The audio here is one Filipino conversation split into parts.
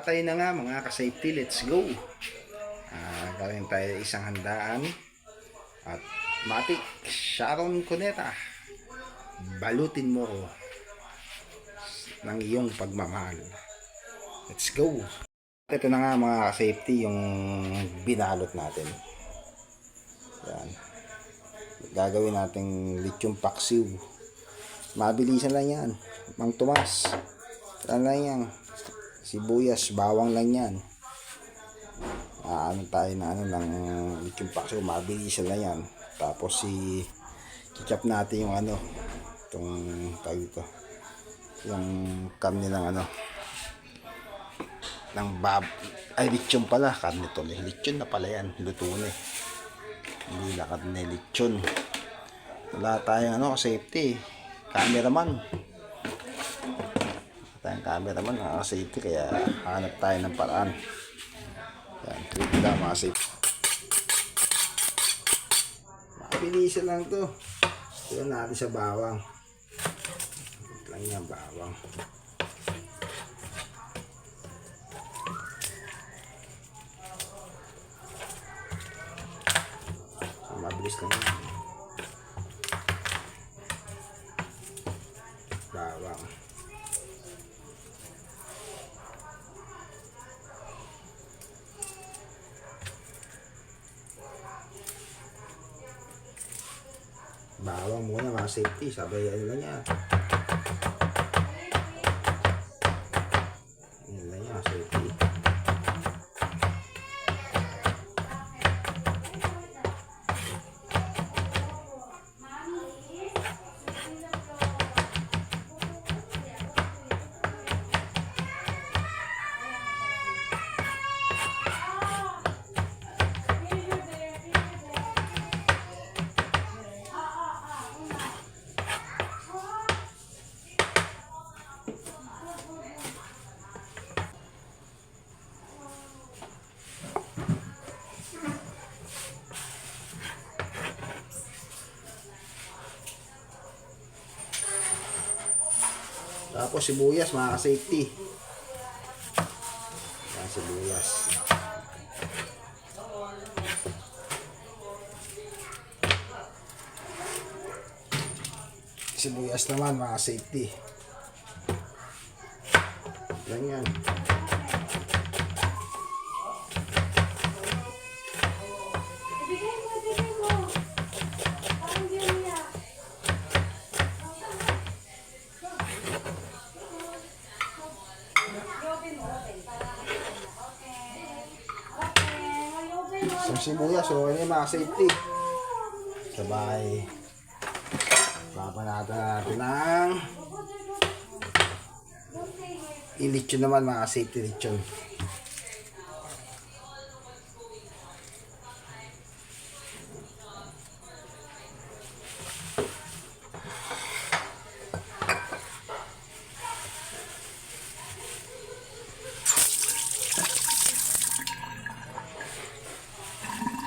Tatay na nga mga ka-safety, let's go. Gawin tayo isang handaan. At Matic Sharon Cuneta, balutin mo ko ng iyong pagmamahal. Let's go. Ito na nga mga ka-safety yung binalot natin. Yan. Gagawin natin lithium paksiw. Mabilisan lang yan. Mang Tomas. Yan lang yan. Sibuyas, bawang lang yan. Ano tayo na ng lithium paksiw. Mabilisan lang yan. Tapos chop natin yung itong tawag ito. Yung karne ng ng lechon pala. Karne to. Lechon na pala yan. Luto na eh. Hindi na karne, lechon. Wala tayong safety. Cameraman. Tayong cameraman, safety, kaya hanap tayo ng paraan. Yan, trip lang mga safety. Mabilisan lang to. Ito natin sa bawang. Ito lang yan, bawang. So, mabilis lang yan. Bawang. Bawang muna mga safety, sabay lang yan. Yan lang yan safety. Tapos sibuyas mga ka-safety. Yan, sibuyas. Sibuyas naman mga ka-safety. Yan yan. Isang sibuyas, okay na mga safety. Sabay papanatan natin ng ilitsyon naman mga safety, litsyon.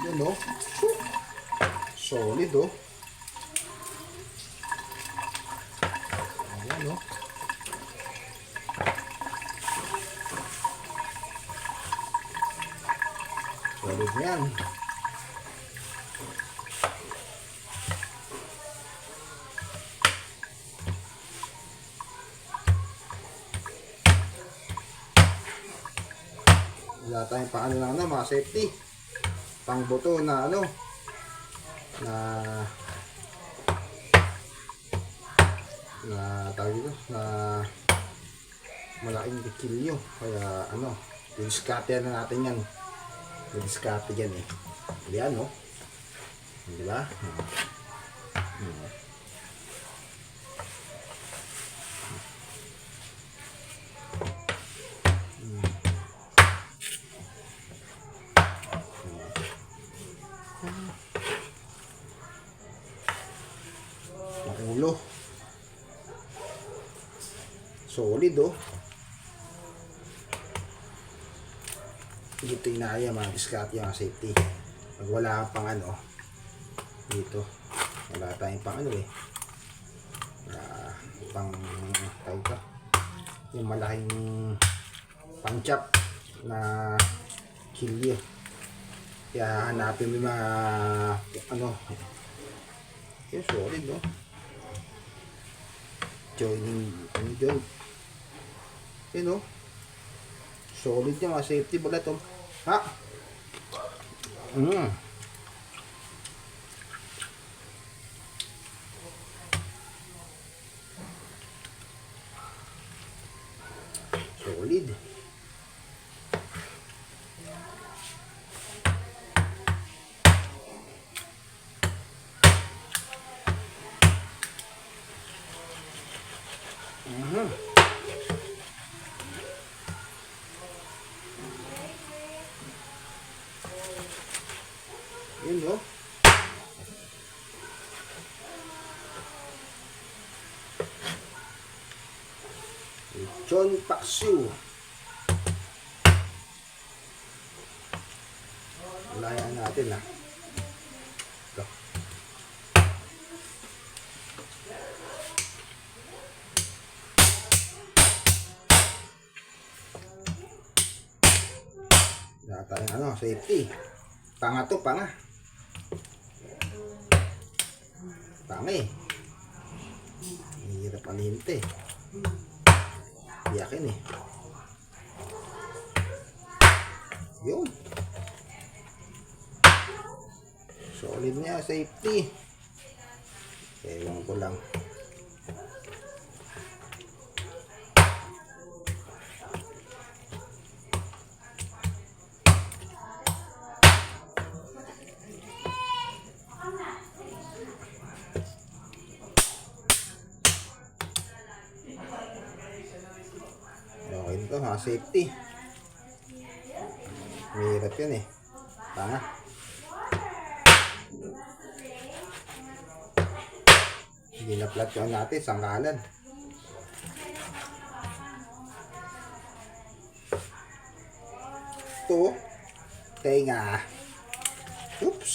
Yun solid ayan solid yan. Wala tayong paano lang mga safety, pang buto na na tawag ito, na malaking bikilyo, kaya diskarte na natin yan. Diskarte yan yan diba? Ulo solid dito inaya mga diskarte yung safety. Pag wala kang pang dito wala tayong pang pang tawag yung malaking pang chop. na kilyo. Kaya hanapin mo yung mga ano, yun, solid, no? Joining, ano dyan? Yun, no? Solid yan, mga safety balat, oh. Ha? Solid. Yun, no? John Paksiw. Layan natin, ha. Ito. Lahat tayong ano, safety. Panga to, panga. Panga eh. Hirap alinte. Yakin eh. Yun. Solid niya, safety. Ewan ko lang. Okay nito, ha, safety. Mahirap yun eh. Tanga. Hindi na flat yun natin, sangkalan. Ito, tenga. Oops.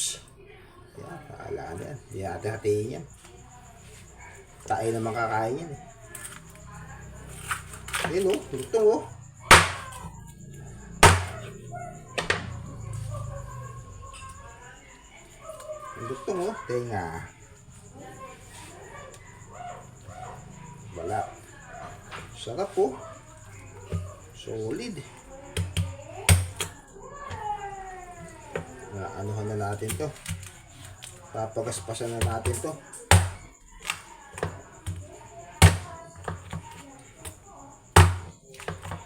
Yan, paalaan yan. Hindi natin hatiin yan. Tayo naman kakain yan eh. Ayun o, lutong o. Lutong o, tenga. Wala. Sarap po. Solid. Anuhan na natin to. Papagaspasan na natin to.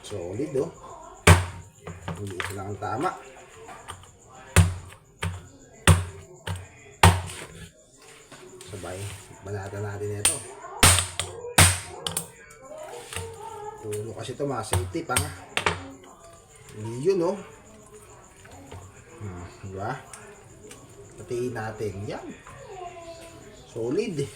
Solid, oh. Hindi ito lang ang tama. Sabay, banatan natin ito. Tulo kasi ito, mga safety pa nga. Hindi yun, oh. Diba? Patiin natin. Yan. Solid.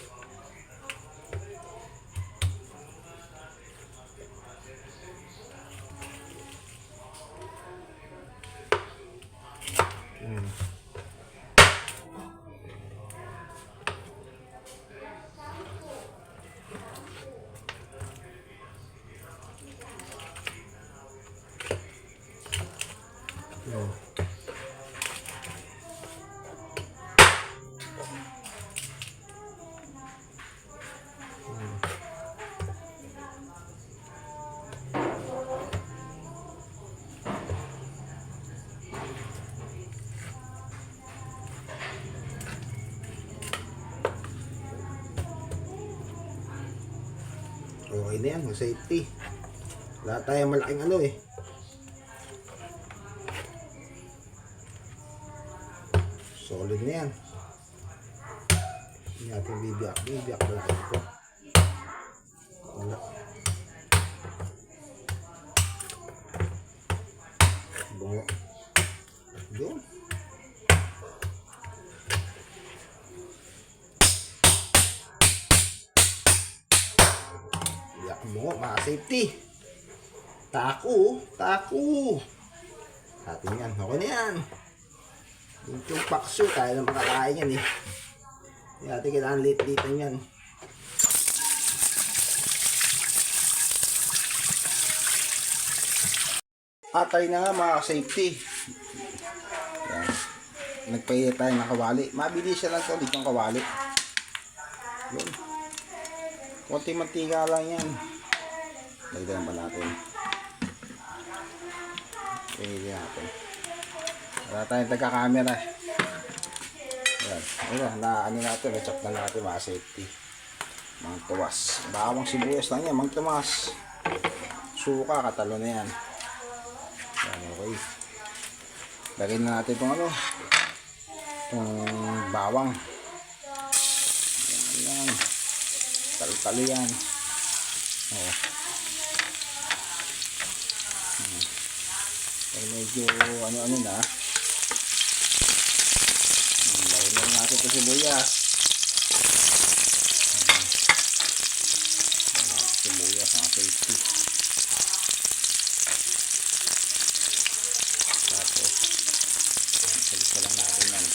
Okay na yan, may safety. Wala tayong malaking ano eh. Solid na yan. Hindi natin bibiyak. Bibiyak na lang ito. Wala. Bungo. Yun. Biyak bungo, mga safety. Taku. Taku. Atin yan. Okay na yan. Yung pakso, tayo ng makakain yan eh. Hindi natin kailangan lit-litan yan. Atay na nga mga safety. Yan. Nagpahiya tayo ng kawali. Mabilis siya lang ito. Dito yung kawali. Yun. Konti mantika lang yan. Lagyan ba natin? Lagyan natin. Wala tayong taga-camera. Yan. Ayan. Ano natin. Recheck na natin mga safety. Mang tuwas. Bawang sibuyas lang yan. Mang tumas. Suka. Katalo na yan. Yan. Okay. Lagyan na natin itong ano. Itong bawang. Yan. Talo-talo yan. Oo. Medyo ano-ano na. Lagyan na natin ito sibuyas. Sibuyas ang safety. Tapos salisa lang natin yan.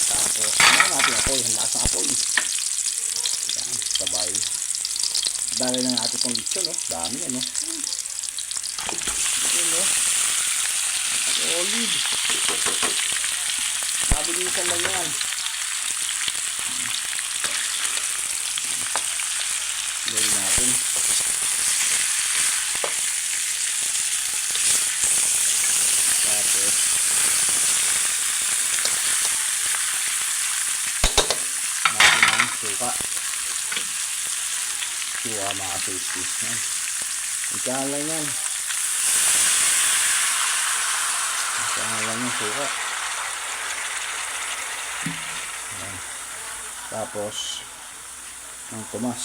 Tapos natin apoy. Handa sa apoy. Sabay. Dali na natin itong lechon, no? Dami, ano? Ito, no? Solid. Mabilisan lang yan. Dali natin. Tapos natin ang suka. Suka mga safety. Ikahan lang yan. Ikahan lang yung suka. Ayan. Tapos ng tumas.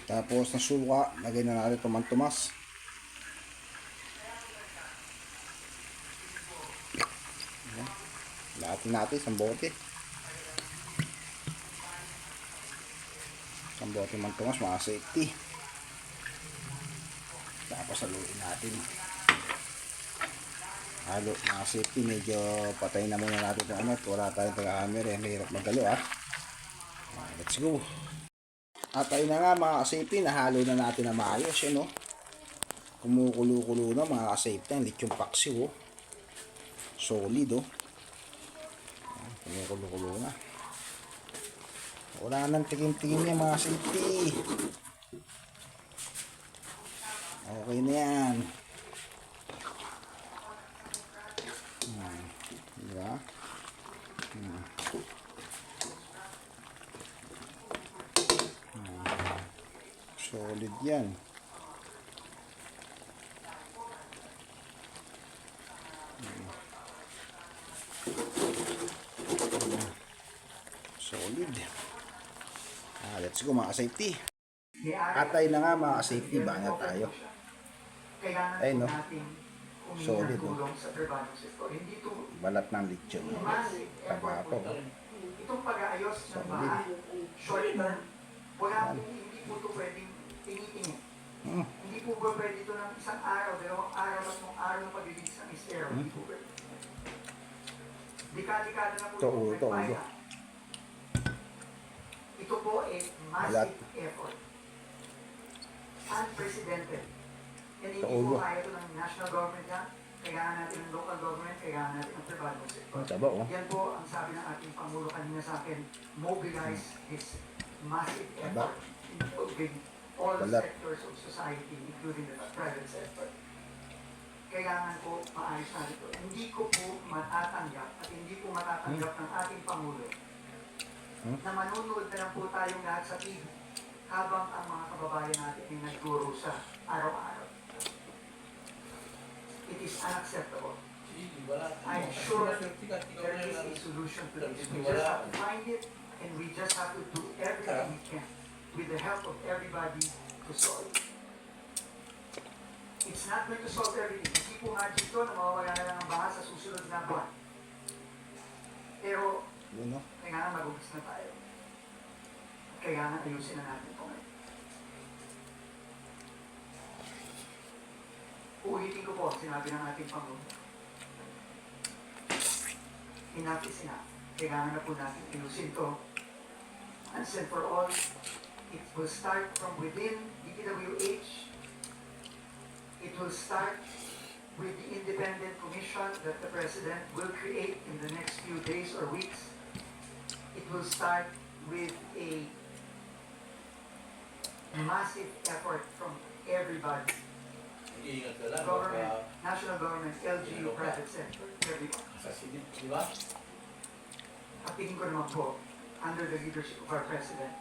Tapos ng suka, lagay na natin itong tumas. Lahatin natin isang bote. Isang bote man tumas mga safety. Tapos haluin natin. Halo mga safety, medyo patay na muna natin itong ano. Wala tayong taga-camera, mahirap magalo let's go. At ayun na nga mga safety, nahalo na natin na maayos yun, no? Kumukulo-kulo na mga safety. Ang lechon paksiw, solid, kumukulo-kulo na. Wala nang tigim-tigim niya mga safety. Okay na yan. Diba? Solid yan. Solid. Let's go mga safety. Atay na nga mga safety, bangat tayo. Ayun, no? Solid, no? Balat ng lechon. Tabato, no? Itong pag-aayos ng bahay, short term, wala po, hindi po ito pwedeng tingin-tingin. Hindi po ba pwede ito ng isang araw, dalawang araw at nung araw ng pag-release ng estero, hindi po pwede. Dekada-dekada na po ito. Ito po ay massive effort. Unprecedented. And hindi po kaya ito ng national government yan. Kailangan natin ng local government, kailangan natin ng private sector. Yan po ang sabi ng ating Pangulo kanina sa akin, mobilize this massive effort in all sectors of society, including the private sector. Kailangan po maayos na ito. Hindi ko po matatanggap at hindi po matatanggap ng ating Pangulo na manunood na lang po tayong lahat sa TV habang ang mga kababayan natin ay nagturo sa araw-araw. It is unacceptable. I'm sure there is a solution to this. We just have to find it and we just have to do everything we can with the help of everybody to solve it. It's not going to solve everything. Hindi po nga dito na mawawala na lang ang baha sa susunod na buwan. Pero, kailangan mag-umpis na tayo. Kailangan ayusin na natin ito ngayon. Uulitin ko po, sinabi ng ating Pangulo. Enough is enough. Kailangan na po natin ayusin ito once and for all. It will start from within DPWH. It will start with the independent commission that the President will create in the next few days or weeks. It will start with a massive effort from everybody. Iingat ka lang. Government, national government, LGU, private sector, everyone. Sasasid, di ba? At tingin ko naman po, under the leadership of our President,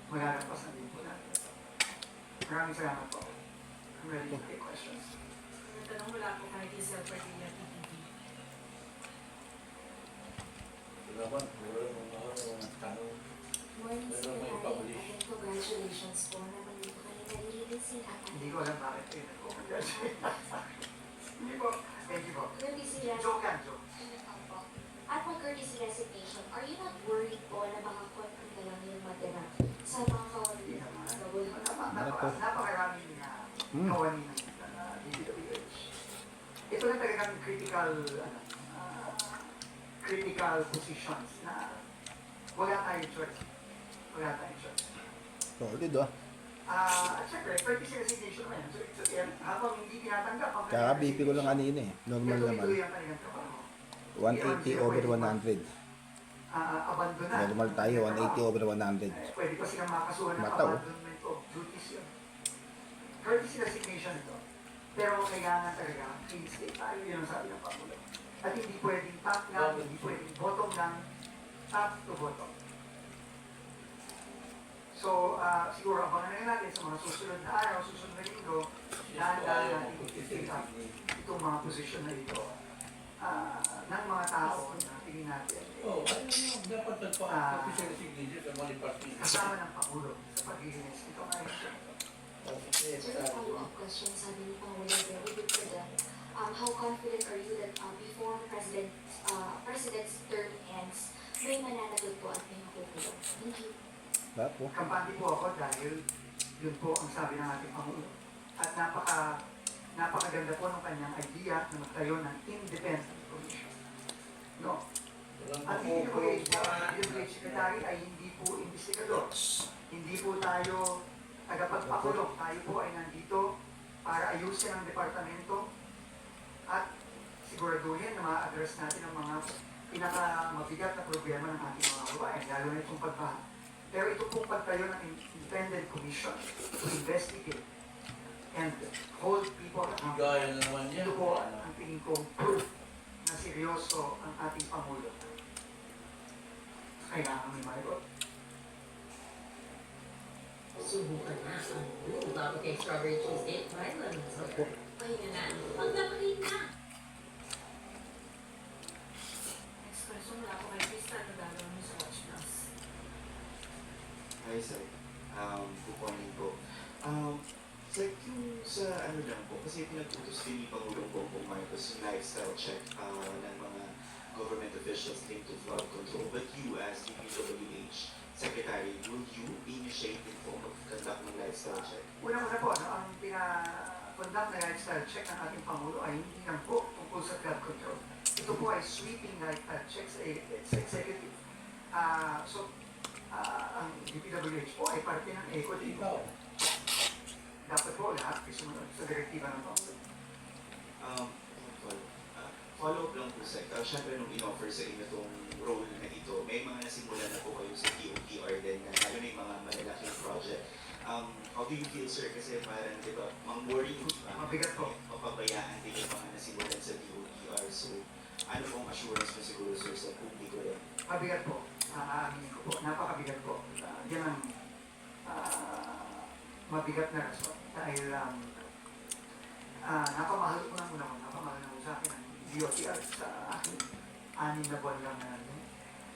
magagampasan din po natin. Maraming salamat po. I'm ready to take questions. Tanong mula po kay Giselle Padilla, PTV. Salamat. Wala mga tanong. Morning, Pero Sir may Larry, publish. and congratulations po na nandito ka na nalilisin at Hindi ko alam bakit kayo nag-congratulate. Hindi po. Thank you po. courtesy Joke yan, joke. At mag-courtesy resignation, are you not worried po na baka konti na lang yung matira sa mga Hindi kawali naman. sa gawin? Napakarami na kawani ng DPWH. Ito na talagang critical positions na wala tayong choice. Wala tayong choice. Solid ah. At syempre, courtesy resignation naman yan. So, habang hindi tinatanggap ang Kaka-BP ko lang kanina eh. Normal naman. tuloy ang kanilang trabaho. 180 over 100. Abandona. Normal tayo, 180 over 100. Pwede pa silang makasuhan ng Mataw. abandonment of duties yun. Courtesy resignation ito. Pero kailangan talaga, clean state tayo, yun ang sabi ng Pangulo. At hindi pwedeng top lang, hindi pwedeng bottom lang, top to bottom. So, siguro abangan na natin sa mga susunod na araw, susunod na linggo, dahan-dahan natin i-take up itong mga posisyon na ito ng mga tao na tingin natin Oo, ano yung dapat nagpa-official signature sa mga department? kasama ng Pangulo sa paglilinis nitong ayos. Okay, Sir, a follow-up question, sabi ni Pangulo very good for them. How confident are you that before President's term ends, may mananagot po at may makukulong? Thank you. Bapo. Kampante po ako dahil yun po ang sabi ng ating Pangulo. At napakaganda po ng kanyang idea na magtayo ng independent commission. No? At hindi po yung secretary ay hindi po investigador. Hindi po tayo tagapagpakulong. Tayo po ay nandito para ayusin ang departamento at siguraduhin na ma-address natin ang mga pinakamabigat na problema ng ating mga kababayan, lalo na itong pagbaha. Pero ito pong pagtayo ng independent commission to investigate and hold people accountable. Gaya na naman yan. Ito po ang tingin kong proof na seryoso ang ating Pangulo. Kailangan may maligot. Subukan na ang bago kay Strawberry Cheesecake. Try lang. Pahinga na. Magpapakain na. Next question mula po kay Krista Tagalog ng sa Watch Plus. Hi, sir. Good morning po. Sir, yung sa ano lang po, kasi pinag-utos din ni Pangulong Bongbong Marcos yung lifestyle check ng mga government officials linked to flood control. But you, as the DPWH Secretary, will you initiate in form of conduct ng lifestyle check? Una-una po, no, ang pinakonduct na lifestyle check ng ating Pangulo ay hindi lang po tungkol sa flood control. Ito po ay sweeping lifestyle check sa executive. Ang DPWH po ay parte ng ECO din. Ikaw. Dapat po lahat ay sumunod sa direktiba ng Pangulo. Follow-up lang po, sir. Siyempre, nung in-offer sa inyo itong role na ito, may mga nasimulan na po kayo sa DOTR din, na lalo na yung mga malalaking project. How do you feel, sir? Kasi parang, di ba, mang-worry po, Mabigat po. mapabayaan din yung mga nasimulan sa DOTR. So, ano pong assurance mo siguro, sir, sa publiko rin? Mabigat po. Aaminin ko po. Napakabigat po. Yan ang mabigat na rason. Dahil napamahal ko na muna ko. Napamahal na ko sa akin ang DOTR sa akin. 6 na buwan lang na natin.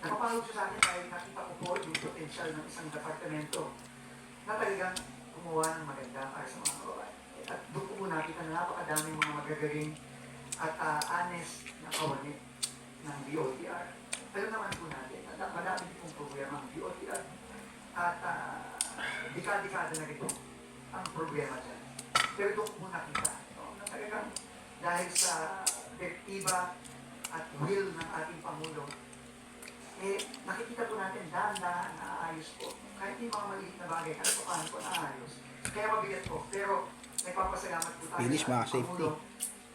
Napapahal ko sa akin dahil nakita ko po yung potential ng isang departamento na talagang gumawa ng maganda para sa mga kababayan. At doon ko po nakita na napakadaming mga magagaling at honest na kawani ng DOTR. Alam naman po natin na marami pong problema ang DOTR at dekada-dekada na rin po ang problema dyan. Pero doon po nakita na talagang dahil sa direktiba at will ng ating Pangulo, nakikita po natin dahan-dahan na ayos po. Kahit yung mga maliit na bagay, paano po naayos. Kaya mabigat po. Pero nagpapasalamat po tayo Finish, mga sa safety. Pangulo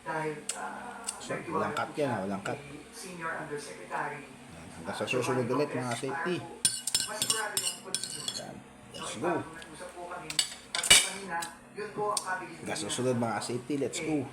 dahil So, walang cut yan, walang cut. Senior Undersecretary. Hanggang sa susunod ulit, mga safety. Masigurado yung constitution. Yan. Let's go. Nag-usap po kami. At kanina, yun po ang kabilis. Hanggang sa susunod, mga safety. Let's go.